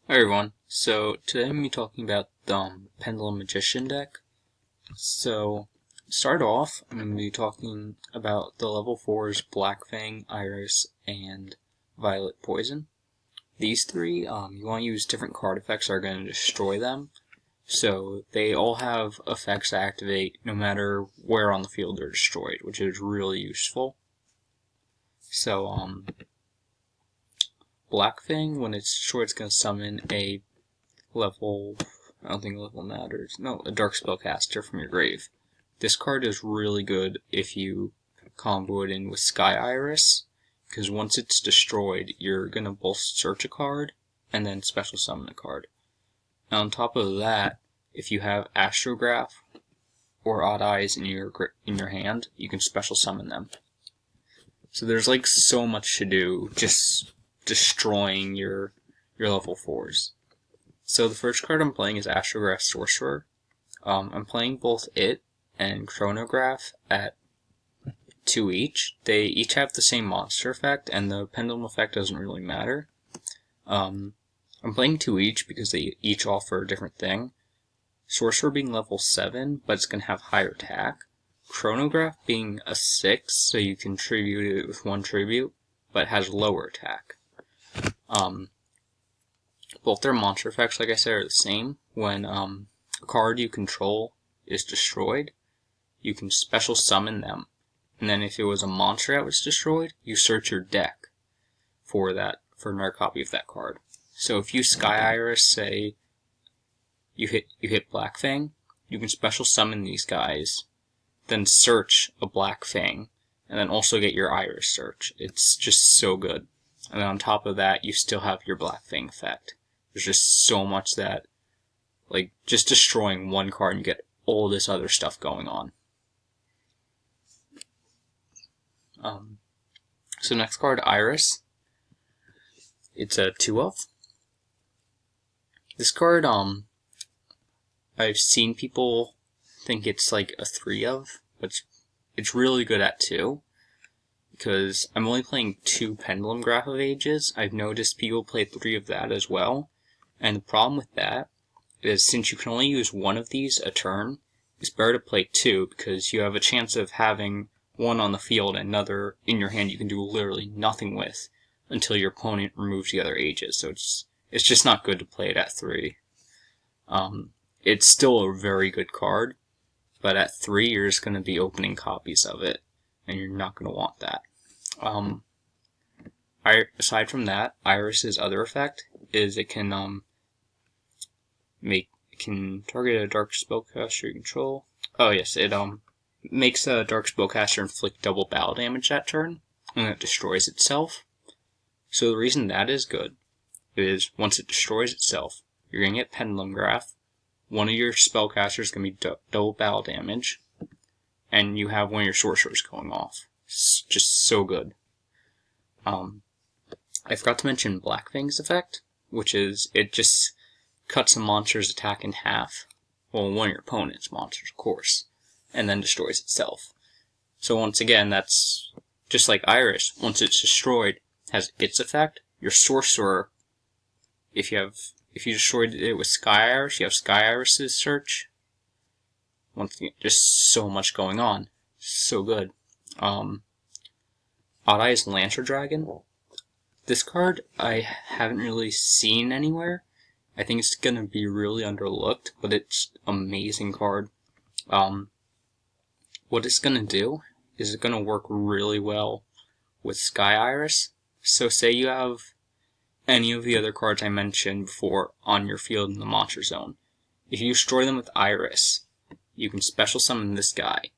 Hi everyone, so today I'm going to be talking about the Pendulum Magician deck. So, to start off, I'm going to be talking about the level 4's Black Fang, Iris, and Violet Poison. These three, you want to use different card effects that are going to destroy them. So, they all have effects that activate no matter where on the field they're destroyed, which is really useful. So, Black Fang, when it's destroyed, it's going to summon a level, I don't think level matters. No, a Dark Spellcaster from your grave. This card is really good if you combo it in with Sky Iris, because once it's destroyed, you're going to both search a card and then special summon a card. Now on top of that, if you have Astrograph or Odd Eyes in your hand, you can special summon them. So there's like so much to do just destroying your level 4s. So the first card I'm playing is Astrograph Sorcerer. I'm playing both it and Chronograph at 2 each. They each have the same monster effect, and the pendulum effect doesn't really matter. I'm playing 2 each because they each offer a different thing. Sorcerer being level 7, but it's going to have higher attack. Chronograph being a 6, so you can tribute it with 1 tribute, but has lower attack. Both their monster effects, like I said, are the same. When a card you control is destroyed, you can special summon them. And then if it was a monster that was destroyed, you search your deck for another copy of that card. So if you Sky Iris, say you hit Black Fang, you can special summon these guys, then search a Black Fang, and then also get your Iris search. It's just so good. And then on top of that, you still have your Black Fang effect. There's just so much that, like, just destroying one card and you get all this other stuff going on. So next card, Iris. It's a 2-of. This card, I've seen people think it's like a 3-of, but it's really good at 2. Because I'm only playing 2 Pendulum Graph of Ages. I've noticed people play 3 of that as well. And the problem with that is since you can only use 1 of these a turn, it's better to play 2 because you have a chance of having 1 on the field and another in your hand you can do literally nothing with until your opponent removes the other ages. So it's just not good to play it at 3. It's still a very good card, but at 3 you're just going to be opening copies of it, and you're not going to want that. Aside from that, Iris's other effect is it can target a dark spellcaster you control. Oh yes, it makes a dark spellcaster inflict double battle damage that turn, and it destroys itself. So the reason that is good is once it destroys itself, you're gonna get Pendulum Graph. One of your spellcasters is gonna be double battle damage, and you have one of your sorcerers going off. It's just so good. I forgot to mention Black Fang's effect, which is it just cuts a monster's attack in half. Well, one of your opponent's monsters, of course, and then destroys itself. So once again, that's just like Iris. Once it's destroyed, has its effect. Your sorcerer, if you destroyed it with Sky Iris, you have Sky Iris's search. Once again, just so much going on, so good. Odd Eyes Lancer Dragon. This card I haven't really seen anywhere. I think it's going to be really underlooked, but it's an amazing card. What it's going to do is it's going to work really well with Sky Iris. So say you have any of the other cards I mentioned before on your field in the monster zone. If you destroy them with Iris, you can special summon this guy.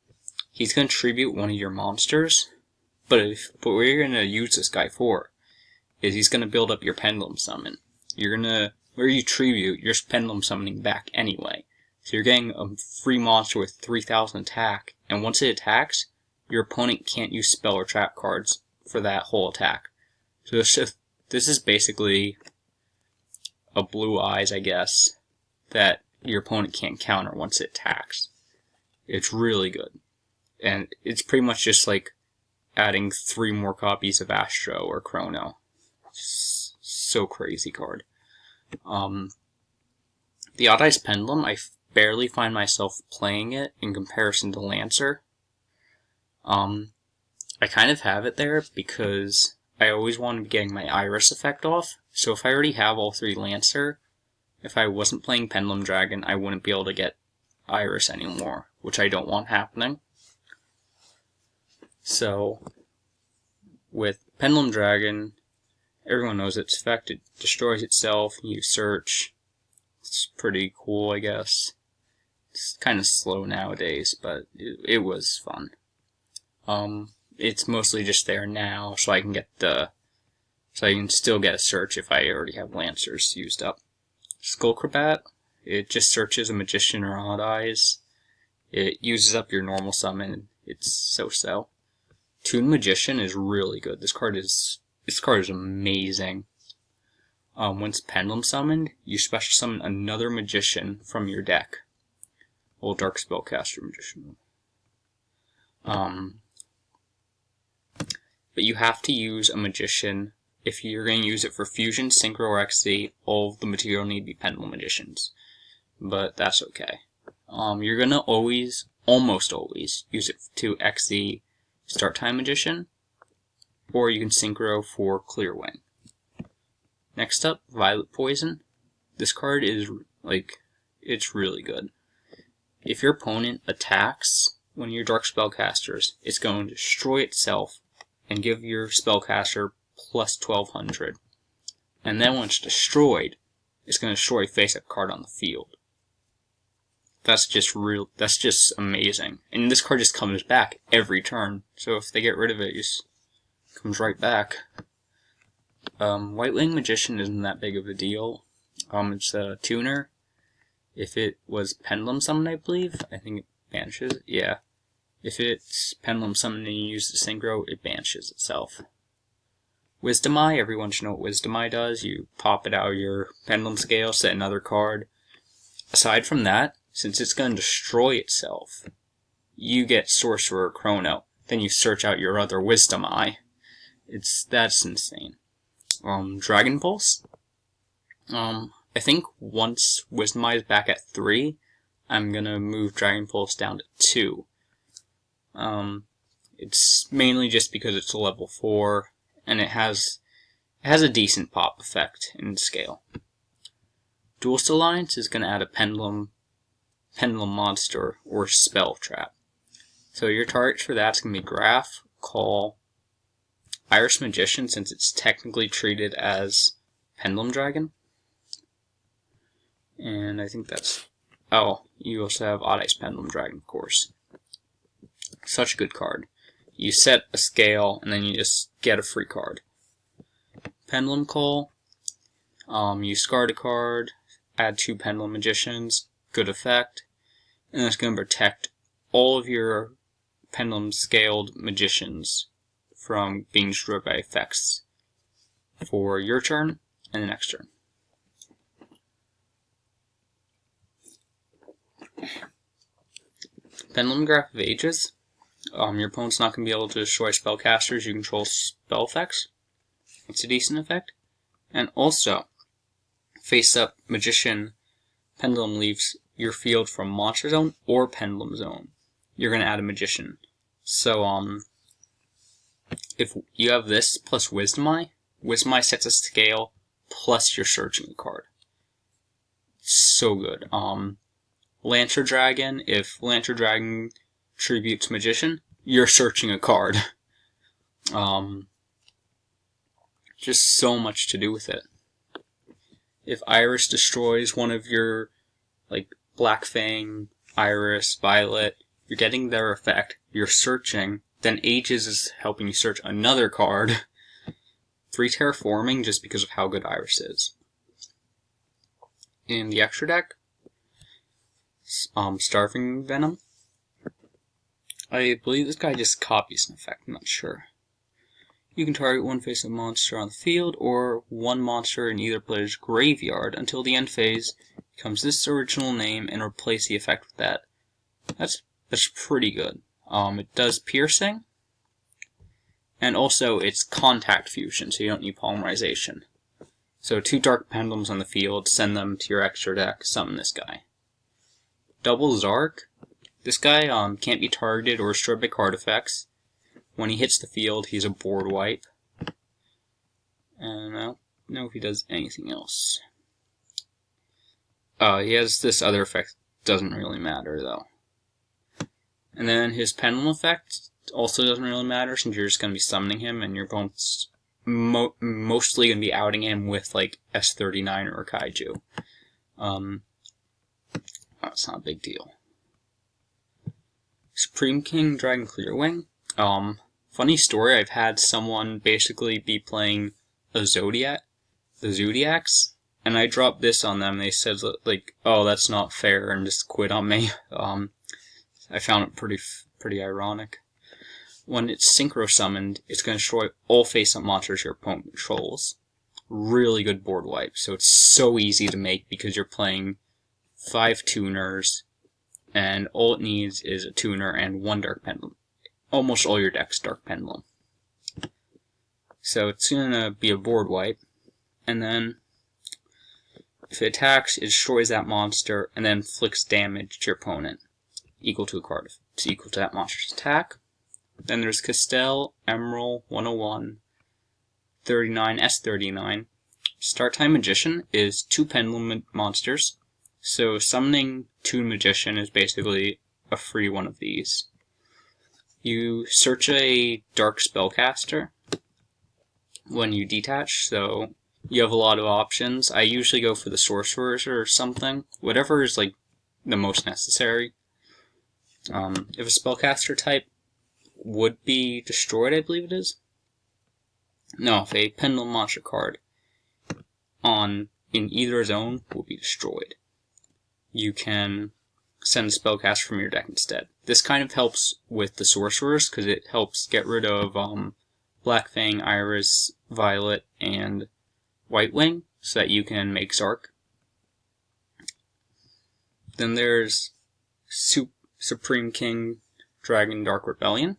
He's going to tribute one of your monsters, but what you're going to use this guy for is he's going to build up your Pendulum Summon. Where you tribute, you're Pendulum Summoning back anyway. So you're getting a free monster with 3,000 attack, and once it attacks, your opponent can't use spell or trap cards for that whole attack. So this is basically a Blue Eyes, I guess, that your opponent can't counter once it attacks. It's really good. And it's pretty much just like adding 3 more copies of Astro or Chrono. So crazy card. The Odd Eyes Pendulum, I barely find myself playing it in comparison to Lancer. I kind of have it there because I always want to be getting my Iris effect off, so if I already have all 3 Lancer, if I wasn't playing Pendulum Dragon, I wouldn't be able to get Iris anymore, which I don't want happening. So, with Pendulum Dragon, everyone knows its effect. It destroys itself, you search. It's pretty cool, I guess. It's kind of slow nowadays, but it was fun. It's mostly just there now, so I can still get a search if I already have Lancers used up. Skullcrabat, it just searches a Magician or Odd Eyes. It uses up your normal summon. It's so-so. Toon Magician is really good. This card is amazing. Once Pendulum summoned, you special summon another Magician from your deck. Well, Dark Spellcaster Magician. But you have to use a Magician. If you're going to use it for Fusion, Synchro, or XD, all of the material need to be Pendulum Magicians. But that's okay. You're going to almost always, use it to XD Start Time Magician, or you can Synchro for Clearwing. Next up, Violet Poison. This card is, it's really good. If your opponent attacks one of your Dark Spellcasters, it's going to destroy itself and give your Spellcaster plus 1200. And then when it's destroyed, it's going to destroy a face-up card on the field. That's just amazing. And this card just comes back every turn. So if they get rid of it, it just comes right back. White Wing Magician isn't that big of a deal. It's a tuner. If it was Pendulum Summon, I believe, I think it banishes. Yeah. If it's Pendulum Summon and you use the Synchro, it banishes itself. Wisdom Eye, everyone should know what Wisdom Eye does. You pop it out of your Pendulum Scale, set another card. Aside from that, since it's going to destroy itself, you get Sorcerer Chrono. Then you search out your other Wisdom Eye. That's insane. Dragon Pulse. I think once Wisdom Eye is back at 3, I'm gonna move Dragon Pulse down to 2. It's mainly just because it's a level 4, and it has a decent pop effect in scale. Duelist Alliance is gonna add a Pendulum monster or spell trap. So your targets for that's gonna be Graph, Call, Iris Magician, since it's technically treated as Pendulum Dragon. And I think that's... Oh, you also have Odd Eyes Pendulum Dragon, of course. Such a good card. You set a scale, and then you just get a free card. Pendulum Call. You discard a card, add 2 Pendulum Magicians, good effect. And that's going to protect all of your Pendulum Scaled Magicians from being destroyed by effects for your turn and the next turn. Pendulum Graph of Ages. Your opponent's not going to be able to destroy spellcasters you control spell effects. It's a decent effect. And also, face up Magician Pendulum leaves your field from Monster Zone or Pendulum Zone. You're going to add a Magician. So, if you have this plus Wisdom Eye sets a scale plus you're searching a card. It's so good. Lancer Dragon, if Lancer Dragon tributes Magician, you're searching a card. Just so much to do with it. If Iris destroys one of your, Black Fang, Iris, Violet, you're getting their effect, you're searching, then Ages is helping you search another card. 3 Terraforming just because of how good Iris is. In the extra deck, Starving Venom. I believe this guy just copies an effect, I'm not sure. You can target one face-up monster on the field, or one monster in either player's graveyard until the end phase becomes this original name and replace the effect with that. That's pretty good. It does piercing, and also it's contact fusion, so you don't need polymerization. So 2 Dark Pendulums on the field, send them to your extra deck, summon this guy. Double Zarc. This guy can't be targeted or destroyed by card effects. When he hits the field, he's a board wipe. And I don't know if he does anything else. He has this other effect, doesn't really matter though. And then his Pendulum effect also doesn't really matter since you're just going to be summoning him and your opponent's mostly going to be outing him with like S39 or a Kaiju. That's not a big deal. Supreme King Dragon Clearwing. Funny story, I've had someone basically be playing the Zodiacs, and I dropped this on them. They said like, "Oh, that's not fair," and just quit on me. I found it pretty ironic. When it's synchro summoned, it's going to destroy all face-up monsters your opponent controls. Really good board wipe. So it's so easy to make because you're playing 5 tuners, and all it needs is a tuner and 1 Dark Pendulum. Almost all your deck's Dark Pendulum. So it's going to be a board wipe, and then if it attacks, it destroys that monster, and then inflicts damage to your opponent, equal to a card. It's equal to that monster's attack. Then there's Castell, Emerald, 101, 39, S39. Start Time Magician is 2 Pendulum monsters, so summoning 2 Magician is basically a free one of these. You search a Dark Spellcaster when you detach, so you have a lot of options. I usually go for the Sorcerers or something, whatever is like the most necessary. If a Spellcaster type would be destroyed, I believe it is. No, if a Pendulum monster card in either zone will be destroyed, you can send a Spellcaster from your deck instead. This kind of helps with the Sorcerers because it helps get rid of Black Fang, Iris, Violet, and White Wing so that you can make Zarc. Then there's Supreme King Dragon Dark Rebellion.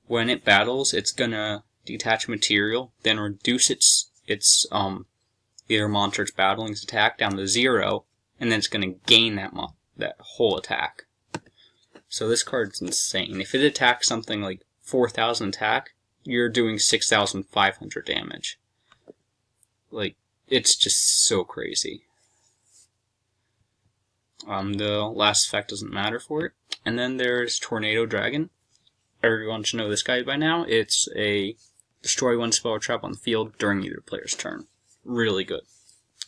When it battles, it's gonna detach material, then reduce its either monster it's battling's attack down to 0, and then it's gonna gain that whole attack. So this card's insane. If it attacks something like 4,000 attack, you're doing 6,500 damage. Like, it's just so crazy. The last effect doesn't matter for it. And then there's Tornado Dragon. Everyone should know this guy by now. It's a destroy 1 spell or trap on the field during either player's turn. Really good.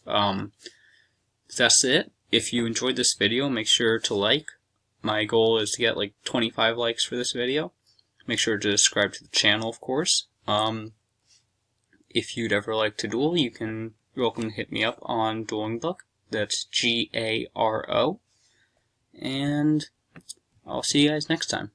That's it. If you enjoyed this video, make sure to like. My goal is to get like 25 likes for this video. Make sure to subscribe to the channel, of course. If you'd ever like to duel, you're welcome to hit me up on Dueling Book. That's Garo. And I'll see you guys next time.